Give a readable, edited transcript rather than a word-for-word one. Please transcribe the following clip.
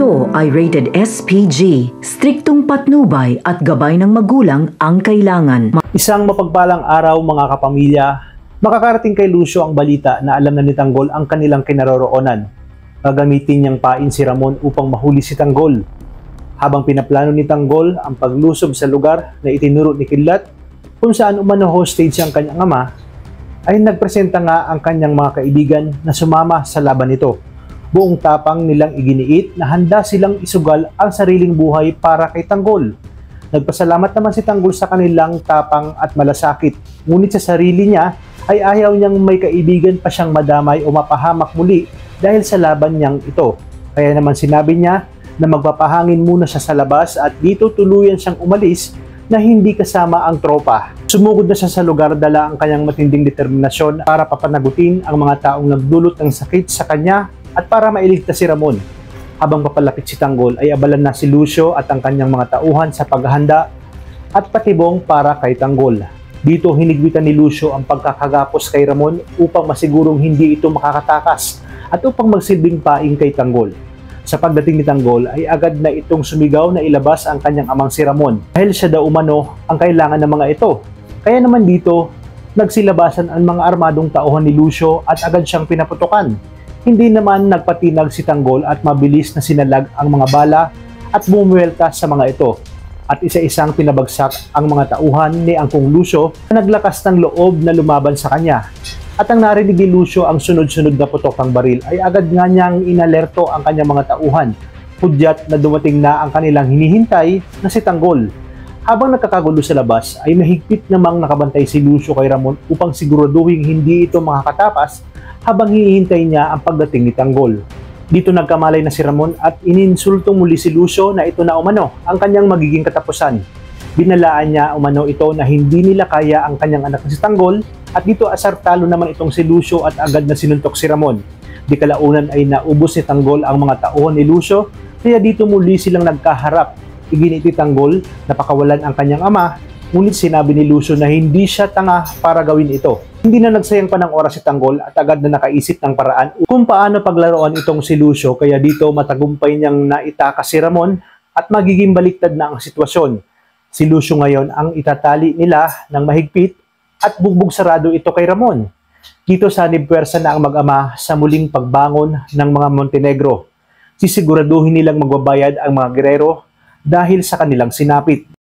Ito ay rated SPG, striktong patnubay at gabay ng magulang ang kailangan. Isang mapagpalang araw mga kapamilya, makakarating kay Lucio ang balita na alam na ni Tanggol ang kanilang kinaroroonan. Gagamitin niyang pain si Ramon upang mahuli si Tanggol. Habang pinaplano ni Tanggol ang paglusob sa lugar na itinuro ni Kidlat, kung saan umano hostage ang kanyang ama, ay nagpresenta nga ang kanyang mga kaibigan na sumama sa laban nito. Buong tapang nilang iginiit na handa silang isugal ang sariling buhay para kay Tanggol. Nagpasalamat naman si Tanggol sa kanilang tapang at malasakit, ngunit sa sarili niya ay ayaw niyang may kaibigan pa siyang madamay o mapahamak muli dahil sa laban niyang ito. Kaya naman sinabi niya na magpapahangin muna siya sa labas at dito tuluyan siyang umalis na hindi kasama ang tropa. Sumugod na siya sa lugar, dala ang kanyang matinding determinasyon para papanagutin ang mga taong nagdulot ng sakit sa kanya at para mailigtas si Ramon. Habang papalapit si Tanggol ay abalan na si Lucio at ang kanyang mga tauhan sa paghahanda at patibong para kay Tanggol. Dito hinigpitan ni Lucio ang pagkakagapos kay Ramon upang masigurong hindi ito makakatakas at upang magsilbing paing kay Tanggol. Sa pagdating ni Tanggol ay agad na itong sumigaw na ilabas ang kanyang amang si Ramon dahil siya daw umano ang kailangan ng mga ito. Kaya naman dito, nagsilabasan ang mga armadong tauhan ni Lucio at agad siyang pinaputukan. Hindi naman nagpatinag si Tanggol at mabilis na sinalag ang mga bala at bumuwelta sa mga ito. At isa-isang pinabagsak ang mga tauhan ni Angkong Lucio na naglakas ng loob na lumaban sa kanya. At ang narinig ni Lucio ang sunod-sunod na putok ng baril ay agad nga niyang inalerto ang kanyang mga tauhan. Pudyat na dumating na ang kanilang hinihintay na si Tanggol. Habang nakakagulo sa labas ay mahigpit namang nakabantay si Lucio kay Ramon upang siguraduhin hindi ito makakatapas habang hinihintay niya ang pagdating ni Tanggol. Dito nagkamalay na si Ramon at ininsulto muli si Lucio na ito na umano ang kanyang magiging katapusan. Binalaan niya umano ito na hindi nila kaya ang kanyang anak na si Tanggol at dito asar talo naman itong si Lucio at agad na sinuntok si Ramon. Di kalaunan ay naubos ni Tanggol ang mga tauhan ni Lucio kaya dito muli silang nagkaharap. Iginiti Tanggol na pakawalan ang kanyang ama, ngunit sinabi ni Lucio na hindi siya tanga para gawin ito. Hindi na nagsayang pa ng oras si Tanggol at agad na nakaisip ng paraan kung paano paglaruan itong si Lucio kaya dito matagumpay niyang naitakas si Ramon at magiging baliktad na ang sitwasyon. Si Lucio ngayon ang itatali nila ng mahigpit at bugbog sarado ito kay Ramon. Dito sanib puwersa na ang mag-ama sa muling pagbangon ng mga Montenegro. Sisiguraduhin nilang magbabayad ang mga gerero dahil sa kanilang sinapit.